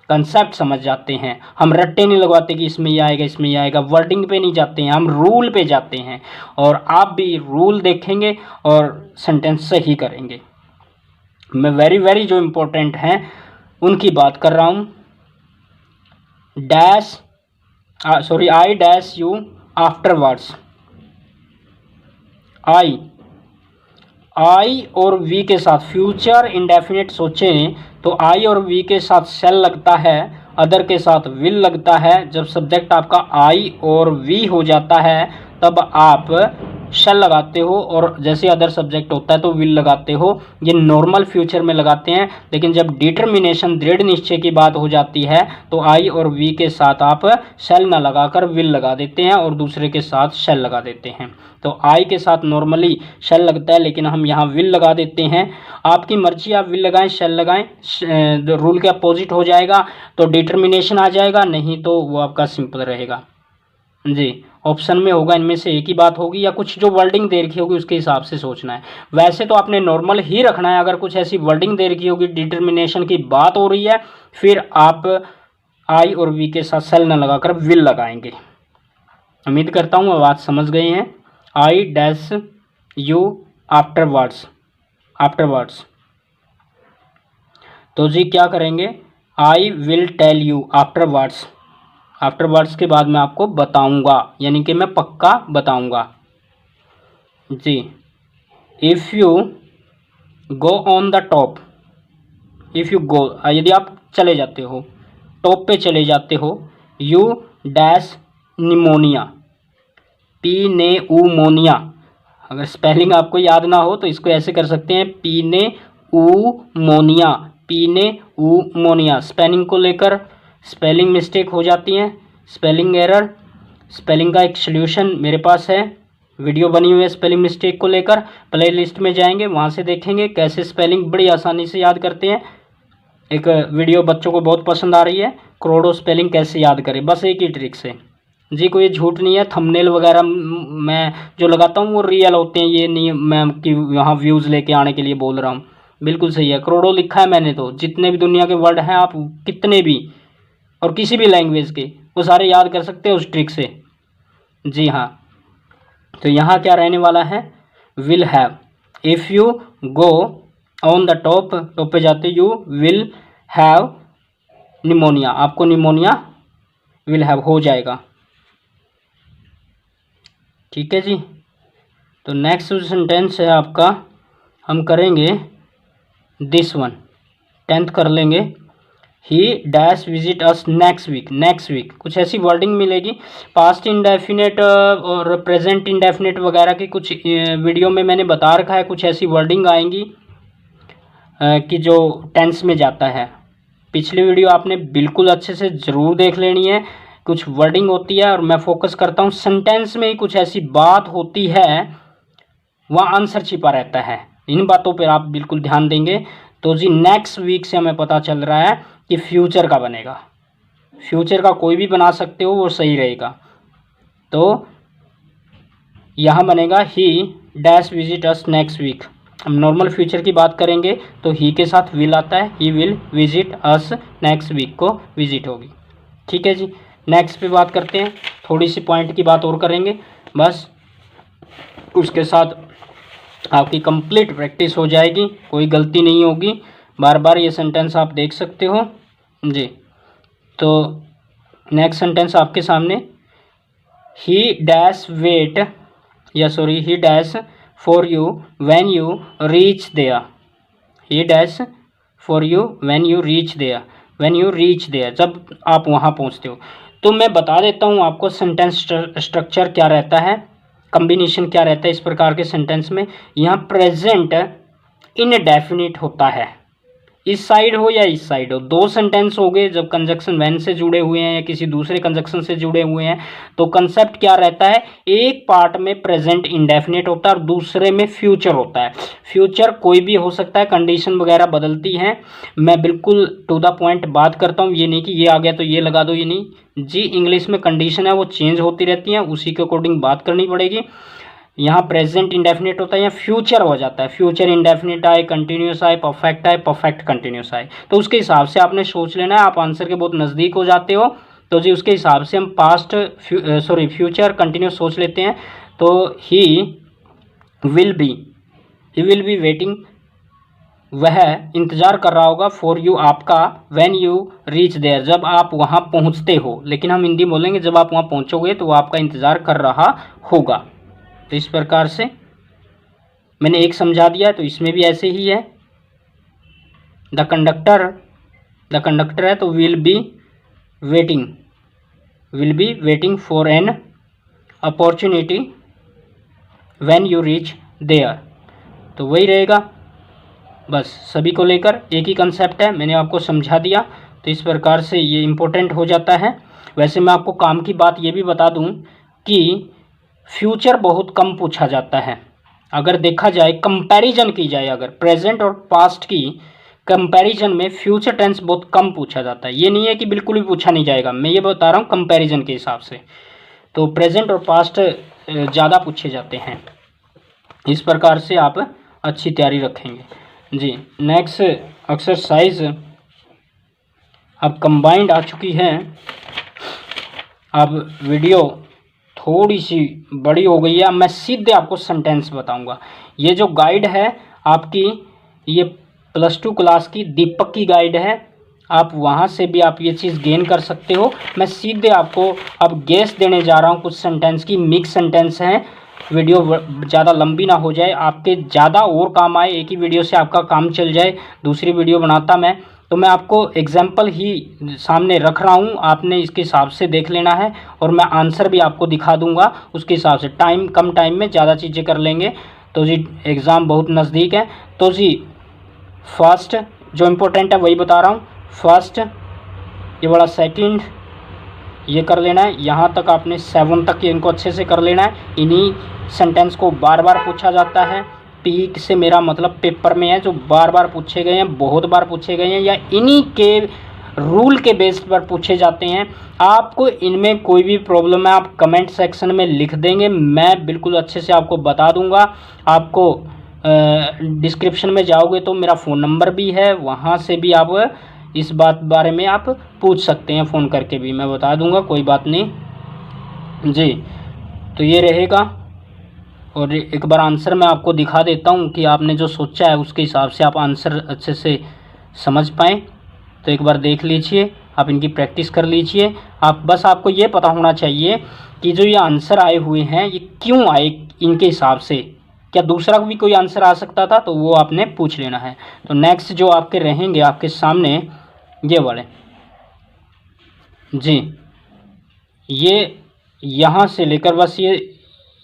कंसेप्ट समझ जाते हैं। हम रट्टे नहीं लगवाते कि इसमें ये आएगा इसमें ये आएगा, वर्डिंग पे नहीं जाते हैं, हम रूल पे जाते हैं। और आप भी रूल देखेंगे और सेंटेंस सही करेंगे। मैं वेरी जो इम्पोर्टेंट हैं उनकी बात कर रहा हूँ। I dash you afterwards. I और वी के साथ फ्यूचर इंडेफिनिट सोचें तो आई और वी के साथ शेल लगता है, अदर के साथ विल लगता है। जब सब्जेक्ट आपका आई और वी हो जाता है तब आप शेल लगाते हो, और जैसे अदर सब्जेक्ट होता है तो विल लगाते हो। ये नॉर्मल फ्यूचर में लगाते हैं, लेकिन जब डिटर्मिनेशन दृढ़ निश्चय की बात हो जाती है तो आई और वी के साथ आप शेल ना लगाकर विल लगा देते हैं और दूसरे के साथ शेल लगा देते हैं। तो आई के साथ नॉर्मली शेल लगता है, लेकिन हम यहाँ विल लगा देते हैं। आपकी मर्जी, आप विल लगाएं शेल लगाएं, रूल के अपोजिट हो जाएगा तो डिटर्मिनेशन आ जाएगा, नहीं तो वो आपका सिंपल रहेगा जी। ऑप्शन में होगा, इनमें से एक ही बात होगी, या कुछ जो वर्डिंग दे रखी होगी उसके हिसाब से सोचना है। वैसे तो आपने नॉर्मल ही रखना है। अगर कुछ ऐसी वर्डिंग दे रखी होगी, डिटर्मिनेशन की बात हो रही है, फिर आप आई और वी के साथ सेल न लगाकर विल लगाएंगे। उम्मीद करता हूँ बात समझ गए हैं। आई डैश यू आफ्टरवर्ड्स, तो जी क्या करेंगे, I will tell you afterwards के बाद मैं आपको बताऊंगा, यानी कि मैं पक्का बताऊंगा जी। If you go on the top, if you go, यदि आप चले जाते हो, टॉप पे चले जाते हो, यू डैश निमोनिया, पी ने ऊ मोनिया। अगर स्पेलिंग आपको याद ना हो तो इसको ऐसे कर सकते हैं, पी ने ऊ मोनिया, पी ने ऊ मोनिया। स्पेलिंग को लेकर स्पेलिंग मिस्टेक हो जाती हैं, स्पेलिंग एरर। स्पेलिंग का एक सल्यूशन मेरे पास है, वीडियो बनी हुई है स्पेलिंग मिस्टेक को लेकर। प्ले लिस्ट में जाएंगे, वहाँ से देखेंगे कैसे स्पेलिंग बड़ी आसानी से याद करते हैं। एक वीडियो बच्चों को बहुत पसंद आ रही है, करोड़ों स्पेलिंग कैसे याद करें, बस एक ही ट्रिक से जी। कोई झूठ नहीं है। थंबनेल वगैरह मैं जो लगाता हूँ वो रियल होते हैं, ये नहीं मैं कि यहाँ व्यूज़ लेके आने के लिए बोल रहा हूँ। बिल्कुल सही है, करोड़ों लिखा है मैंने तो। जितने भी दुनिया के वर्ड हैं, आप कितने भी और किसी भी लैंग्वेज के, वो सारे याद कर सकते हैं उस ट्रिक से जी हाँ। तो यहाँ क्या रहने वाला है, will have. If you go on the top पे जाते यू विल हैव निमोनिया, आपको निमोनिया विल हैव हो जाएगा। ठीक है जी। तो नेक्स्ट जो सेंटेंस है आपका, हम करेंगे दिस वन, 10th कर लेंगे। He dash visit us next week. Next week कुछ ऐसी वर्डिंग मिलेगी, पास्ट इंडेफिनेट और प्रेजेंट इंडेफिनेट वगैरह की कुछ वीडियो में मैंने बता रखा है, कुछ ऐसी वर्डिंग आएंगी कि जो टेंस में जाता है। पिछली वीडियो आपने बिल्कुल अच्छे से ज़रूर देख लेनी है, कुछ वर्डिंग होती है और मैं फोकस करता हूँ सेंटेंस में ही कुछ ऐसी बात होती है, वहाँ आंसर छिपा रहता है। इन बातों पर आप बिल्कुल ध्यान देंगे। तो जी नेक्स्ट वीक से हमें पता चल रहा है कि फ्यूचर का बनेगा, फ्यूचर का कोई भी बना सकते हो, वो सही रहेगा। तो यहाँ बनेगा he dash visit us next week. हम नॉर्मल फ्यूचर की बात करेंगे तो ही के साथ विल आता है, he will visit us next week को विजिट होगी। ठीक है जी। नेक्स्ट पे बात करते हैं, थोड़ी सी पॉइंट की बात और करेंगे, बस उसके साथ आपकी कंप्लीट प्रैक्टिस हो जाएगी, कोई गलती नहीं होगी। बार बार ये सेंटेंस आप देख सकते हो जी। तो नेक्स्ट सेंटेंस आपके सामने, ही डैश वेट या sorry he dash for you when you reach there. He dash for you when you reach there, when you reach there, जब आप वहाँ पहुँचते हो। तो मैं बता देता हूँ आपको सेंटेंस स्ट्रक्चर क्या रहता है, कम्बिनेशन क्या रहता है इस प्रकार के सेंटेंस में। यहाँ प्रेजेंट इनडेफिनिट होता है, इस साइड हो या इस साइड हो। दो सेंटेंस हो गए जब कंजक्शन व्हेन से जुड़े हुए हैं या किसी दूसरे कंजक्शन से जुड़े हुए हैं, तो कंसेप्ट क्या रहता है, एक पार्ट में प्रेजेंट इंडेफिनिट होता है और दूसरे में फ्यूचर होता है। फ्यूचर कोई भी हो सकता है, कंडीशन वगैरह बदलती हैं। मैं बिल्कुल टू द पॉइंट बात करता हूँ, ये नहीं कि ये आ गया तो ये लगा दो, ये नहीं जी। इंग्लिश में कंडीशन है वो चेंज होती रहती हैं, उसी के अकॉर्डिंग बात करनी पड़ेगी। यहाँ प्रेजेंट इंडेफिनिट होता है, यहाँ फ्यूचर हो जाता है, फ्यूचर इंडेफिनिट आए, कंटिन्यूस आए, परफेक्ट कंटिन्यूस आए, तो उसके हिसाब से आपने सोच लेना है। आप आंसर के बहुत नज़दीक हो जाते हो, तो जी उसके हिसाब से हम पास्ट फ्यूचर कंटिन्यूस सोच लेते हैं। तो ही विल बी वेटिंग, वह इंतज़ार कर रहा होगा, फॉर यू आपका, व्हेन यू रीच देयर, जब आप वहाँ पहुँचते हो। लेकिन हम हिंदी बोलेंगे जब आप वहाँ पहुँचोगे तो वो आपका इंतज़ार कर रहा होगा। तो इस प्रकार से मैंने एक समझा दिया, तो इसमें भी ऐसे ही है। द कंडक्टर है तो will be waiting for an opportunity when you reach there, तो वही रहेगा। बस सभी को लेकर एक ही कंसेप्ट है, मैंने आपको समझा दिया। तो इस प्रकार से ये इम्पोर्टेंट हो जाता है। वैसे मैं आपको काम की बात ये भी बता दूं कि फ्यूचर बहुत कम पूछा जाता है। अगर देखा जाए, कंपैरिजन की जाए, अगर प्रेजेंट और पास्ट की कंपैरिजन में फ्यूचर टेंस बहुत कम पूछा जाता है। ये नहीं है कि बिल्कुल भी पूछा नहीं जाएगा, मैं ये बता रहा हूँ कंपैरिजन के हिसाब से। तो प्रेजेंट और पास्ट ज़्यादा पूछे जाते हैं। इस प्रकार से आप अच्छी तैयारी रखेंगे जी। नेक्स्ट एक्सरसाइज अब कंबाइंड आ चुकी है। अब वीडियो थोड़ी सी बड़ी हो गई है, मैं सीधे आपको सेंटेंस बताऊंगा। ये जो गाइड है आपकी, ये +2 क्लास की दीपक की गाइड है, आप वहाँ से भी आप ये चीज़ गेन कर सकते हो। मैं सीधे आपको अब गेस देने जा रहा हूँ कुछ सेंटेंस की, मिक्स सेंटेंस हैं। वीडियो ज़्यादा लंबी ना हो जाए, आपके ज़्यादा और काम आए, एक ही वीडियो से आपका काम चल जाए, दूसरी वीडियो बनाता मैं। तो मैं आपको एग्जाम्पल ही सामने रख रहा हूँ, आपने इसके हिसाब से देख लेना है और मैं आंसर भी आपको दिखा दूंगा उसके हिसाब से। टाइम कम टाइम में ज़्यादा चीज़ें कर लेंगे। तो जी एग्ज़ाम बहुत नज़दीक है। तो जी फर्स्ट जो इम्पोर्टेंट है वही बता रहा हूँ। फर्स्ट ये बड़ा, सेकंड ये कर लेना है, यहाँ तक आपने 7 तक इनको अच्छे से कर लेना है। इन्हीं सेंटेंस को बार बार पूछा जाता है। पीक से मेरा मतलब पेपर में है, जो बार बार पूछे गए हैं, बहुत बार पूछे गए हैं, या इन्हीं के रूल के बेस पर पूछे जाते हैं। आपको इनमें कोई भी प्रॉब्लम है आप कमेंट सेक्शन में लिख देंगे, मैं बिल्कुल अच्छे से आपको बता दूंगा। आपको डिस्क्रिप्शन में जाओगे तो मेरा फ़ोन नंबर भी है, वहाँ से भी आप इस बात बारे में आप पूछ सकते हैं, फ़ोन करके भी मैं बता दूंगा, कोई बात नहीं जी। तो ये रहेगा और एक बार आंसर मैं आपको दिखा देता हूँ कि आपने जो सोचा है उसके हिसाब से आप आंसर अच्छे से समझ पाएँ। तो एक बार देख लीजिए, आप इनकी प्रैक्टिस कर लीजिए। आपको ये पता होना चाहिए कि जो ये आंसर आए हुए हैं ये क्यों आए इनके हिसाब से, क्या दूसरा भी कोई आंसर आ सकता था, तो वो आपने पूछ लेना है। तो नेक्स्ट जो आपके रहेंगे आपके सामने ये वाले जी, ये यहाँ से लेकर बस ये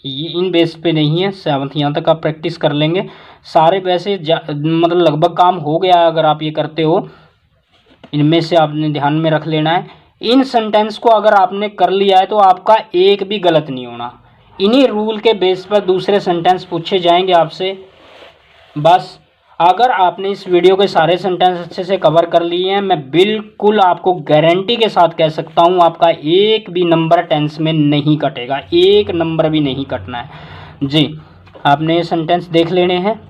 इन बेस पे नहीं है, 7th यहाँ तक आप प्रैक्टिस कर लेंगे सारे। वैसे मतलब लगभग काम हो गया अगर आप ये करते हो। इनमें से आपने ध्यान में रख लेना है, इन सेंटेंस को अगर आपने कर लिया है तो आपका एक भी गलत नहीं होना। इन्हीं रूल के बेस पर दूसरे सेंटेंस पूछे जाएंगे आपसे। बस अगर आपने इस वीडियो के सारे सेंटेंस अच्छे से कवर कर लिए हैं, मैं बिल्कुल आपको गारंटी के साथ कह सकता हूं आपका एक भी नंबर टेंस में नहीं कटेगा, एक नंबर भी नहीं कटना है जी। आपने ये सेंटेंस देख लेने हैं,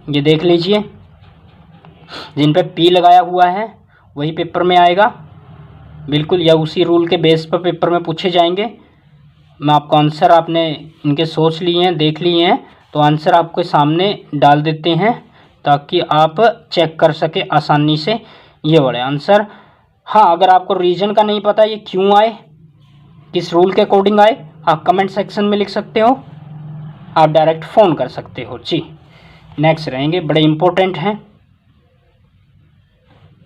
ये देख लीजिए। जिन पे पी लगाया हुआ है वही पेपर में आएगा बिल्कुल, या उसी रूल के बेस पर पेपर में पूछे जाएंगे। मैं आपको आंसर आपने इनके सोच लिए हैं, देख लिए हैं, तो आंसर आपके सामने डाल देते हैं ताकि आप चेक कर सके आसानी से ये बड़े आंसर। हाँ, अगर आपको रीज़न का नहीं पता ये क्यों आए, किस रूल के अकॉर्डिंग आए, आप कमेंट सेक्शन में लिख सकते हो, आप डायरेक्ट फ़ोन कर सकते हो जी। नेक्स्ट रहेंगे, बड़े इम्पोर्टेंट हैं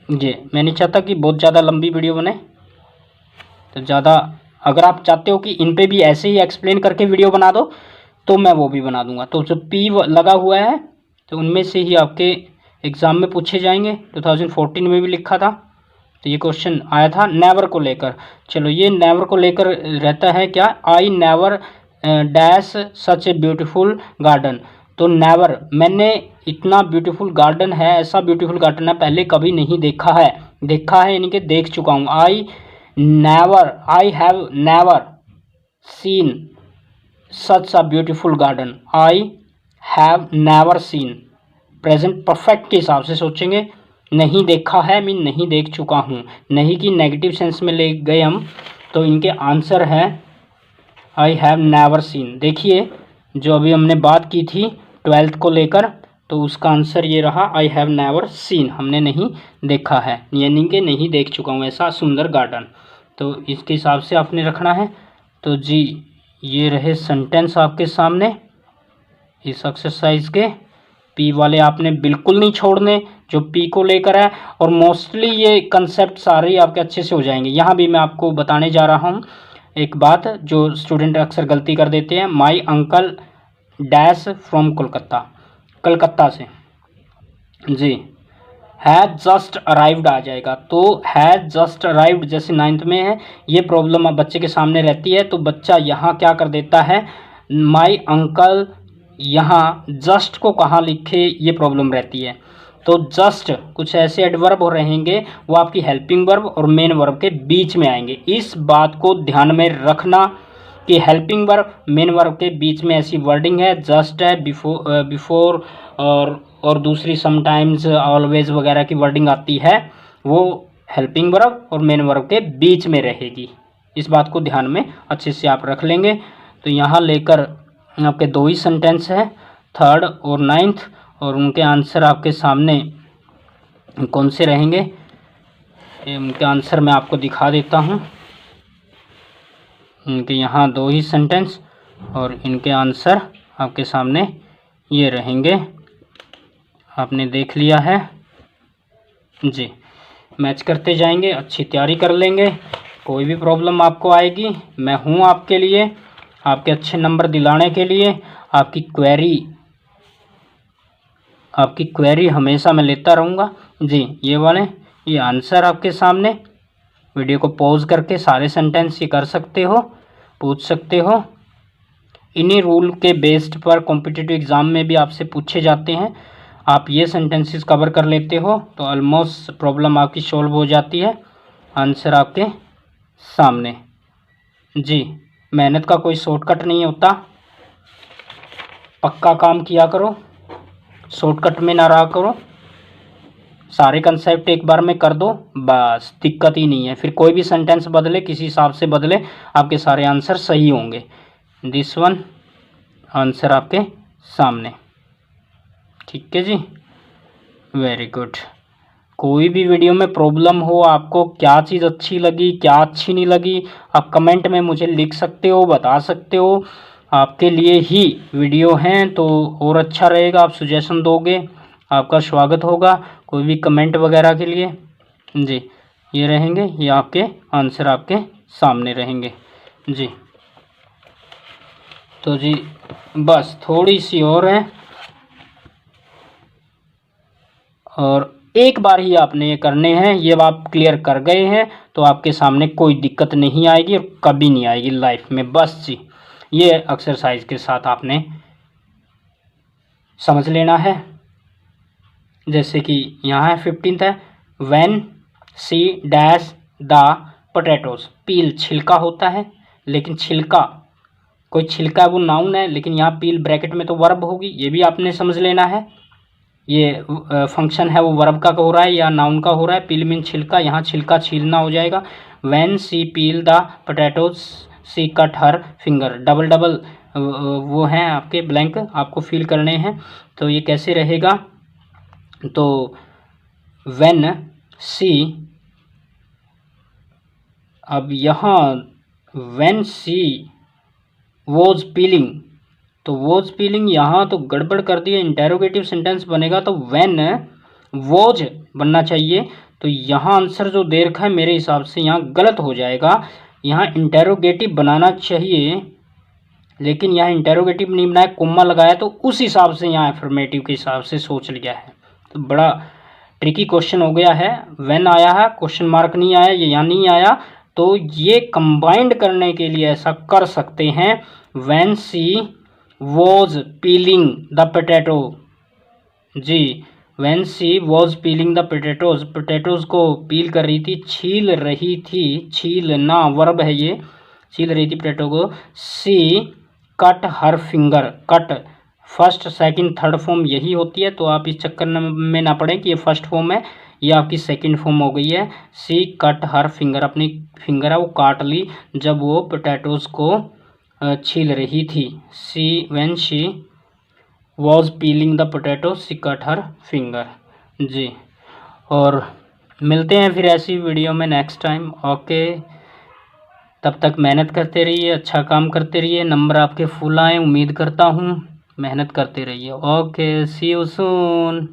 जी। मैं नहीं चाहता कि बहुत ज़्यादा लंबी वीडियो बने, तो ज़्यादा अगर आप चाहते हो कि इन पे भी ऐसे ही एक्सप्लेन करके वीडियो बना दो तो मैं वो भी बना दूंगा। तो जो पी लगा हुआ है तो उनमें से ही आपके एग्ज़ाम में पूछे जाएंगे। 2014 में भी लिखा था, तो ये क्वेश्चन आया था नेवर को लेकर। चलो, ये नेवर को लेकर रहता है क्या, I never dash such a beautiful garden. तो नेवर, मैंने इतना ब्यूटीफुल गार्डन है, ऐसा ब्यूटीफुल गार्डन है पहले कभी नहीं देखा है। देखा है यानी कि देख चुका हूँ। I have never seen such a beautiful garden. I have never seen, present perfect के हिसाब से सोचेंगे। नहीं देखा है मीन नहीं देख चुका हूँ, नहीं कि नेगेटिव सेंस में ले गए हम। तो इनके आंसर है आई हैव नेवर सीन। देखिए, जो अभी हमने बात की थी 12th को लेकर, तो उसका आंसर ये रहा, आई हैव नेवर सीन, हमने नहीं देखा है यानी कि नहीं देख चुका हूँ ऐसा सुंदर गार्डन। तो इसके हिसाब से आपने रखना है। तो जी, ये रहे सेंटेंस आपके सामने इस एक्सरसाइज के। पी वाले आपने बिल्कुल नहीं छोड़ने जो पी को लेकर है, और मोस्टली ये कंसेप्ट सारे आपके अच्छे से हो जाएंगे। यहाँ भी मैं आपको बताने जा रहा हूँ एक बात जो स्टूडेंट अक्सर गलती कर देते हैं। My uncle dash from Kolkata, Calcutta से जी। हैज़ जस्ट अराइव्ड आ जाएगा, तो हैज़ जस्ट अराइव्ड जैसे 9th में है, ये प्रॉब्लम अब बच्चे के सामने रहती है। तो बच्चा यहाँ क्या कर देता है, माई अंकल, यहाँ जस्ट को कहाँ लिखे ये प्रॉब्लम रहती है। तो जस्ट कुछ ऐसे एडवर्ब हो रहेंगे वो आपकी हेल्पिंग वर्ब और मेन वर्ब के बीच में आएंगे। इस बात को ध्यान में रखना कि हेल्पिंग वर्ब मेन वर्ब के बीच में ऐसी वर्डिंग है, जस्ट है, बिफोर और दूसरी समटाइम्स ऑलवेज वगैरह की वर्डिंग आती है, वो हेल्पिंग वर्ब और मेन वर्ब के बीच में रहेगी। इस बात को ध्यान में अच्छे से आप रख लेंगे। तो यहाँ लेकर आपके 2 ही सेंटेंस है, 3rd और 9th, और उनके आंसर आपके सामने कौन से रहेंगे, उनके आंसर मैं आपको दिखा देता हूँ। इनके यहाँ 2 ही सेंटेंस और इनके आंसर आपके सामने ये रहेंगे, आपने देख लिया है जी। मैच करते जाएंगे, अच्छी तैयारी कर लेंगे। कोई भी प्रॉब्लम आपको आएगी मैं हूँ आपके लिए, आपके अच्छे नंबर दिलाने के लिए। आपकी क्वेरी हमेशा मैं लेता रहूँगा जी। ये वाले ये आंसर आपके सामने, वीडियो को पॉज करके सारे सेंटेंस ये कर सकते हो, पूछ सकते हो। इन्हीं रूल के बेस्ड पर कॉम्पिटिटिव एग्ज़ाम में भी आपसे पूछे जाते हैं। आप ये सेंटेंसेस कवर कर लेते हो तो ऑलमोस्ट प्रॉब्लम आपकी सॉल्व हो जाती है। आंसर आपके सामने जी। मेहनत का कोई शॉर्टकट नहीं होता, पक्का काम किया करो, शॉर्टकट में ना रहा करो। सारे कंसेप्ट एक बार में कर दो, बस दिक्कत ही नहीं है। फिर कोई भी सेंटेंस बदले, किसी हिसाब से बदले, आपके सारे आंसर सही होंगे। दिस वन आंसर आपके सामने। ठीक है जी, वेरी गुड। कोई भी वीडियो में प्रॉब्लम हो, आपको क्या चीज़ अच्छी लगी क्या अच्छी नहीं लगी, आप कमेंट में मुझे लिख सकते हो, बता सकते हो। आपके लिए ही वीडियो हैं तो और अच्छा रहेगा, आप सजेशन दोगे, आपका स्वागत होगा कोई भी कमेंट वगैरह के लिए जी। ये रहेंगे, ये आपके आंसर आपके सामने रहेंगे जी। तो जी बस थोड़ी सी और है, और एक बार ही आपने ये करने हैं। ये आप क्लियर कर गए हैं तो आपके सामने कोई दिक्कत नहीं आएगी और कभी नहीं आएगी लाइफ में। बस जी ये एक्सरसाइज के साथ आपने समझ लेना है। जैसे कि यहाँ है 15th है, when she dash the potatoes. Peel छिलका होता है, लेकिन छिलका कोई छिलका वो नाउन है, लेकिन यहाँ पील ब्रैकेट में तो वर्ब होगी, ये भी आपने समझ लेना है। ये फंक्शन है वो वर्ब का हो रहा है या नाउन का हो रहा है। पील मीन छिलका, यहाँ छिलका छीलना हो जाएगा। When she peel the potatoes she cut her finger. Double double वो हैं आपके ब्लैंक, आपको फिल करने हैं। तो ये कैसे रहेगा, तो व्हेन सी, अब यहाँ व्हेन सी वॉज पीलिंग, तो वॉज पीलिंग यहाँ तो गड़बड़ कर दिया, इंटेरोगेटिव सेंटेंस बनेगा तो व्हेन वॉज बनना चाहिए। तो यहाँ आंसर जो दे रखा है मेरे हिसाब से यहाँ गलत हो जाएगा। यहाँ इंटेरोगेटिव बनाना चाहिए, लेकिन यहाँ इंटेरोगेटिव नहीं बनाया, कोमा लगाया, तो उस हिसाब से यहाँ एफर्मेटिव के हिसाब से सोच लिया है। तो बड़ा ट्रिकी क्वेश्चन हो गया है। व्हेन आया है, क्वेश्चन मार्क नहीं आया, ये यहाँ नहीं आया, तो ये कंबाइंड करने के लिए ऐसा कर सकते हैं। When she was peeling the potato जी, when she was peeling the potatoes, potatoes को पील कर रही थी, छील रही थी, छीलना वर्ब है ये, छील रही थी पोटैटो को। She cut her finger, cut first second third form यही होती है, तो आप इस चक्कर में ना पड़े कि ये फर्स्ट फॉर्म है, ये आपकी सेकंड फॉर्म हो गई है। सी कट हर फिंगर, अपनी फिंगर है वो काट ली जब वो पोटैटोज को छील रही थी। She when she was peeling the potato she cut her finger जी। और मिलते हैं फिर ऐसी वीडियो में नेक्स्ट टाइम। ओके, तब तक मेहनत करते रहिए, अच्छा काम करते रहिए, नंबर आपके फुल आए उम्मीद करता हूँ, मेहनत करते रहिए। Okay, see you soon.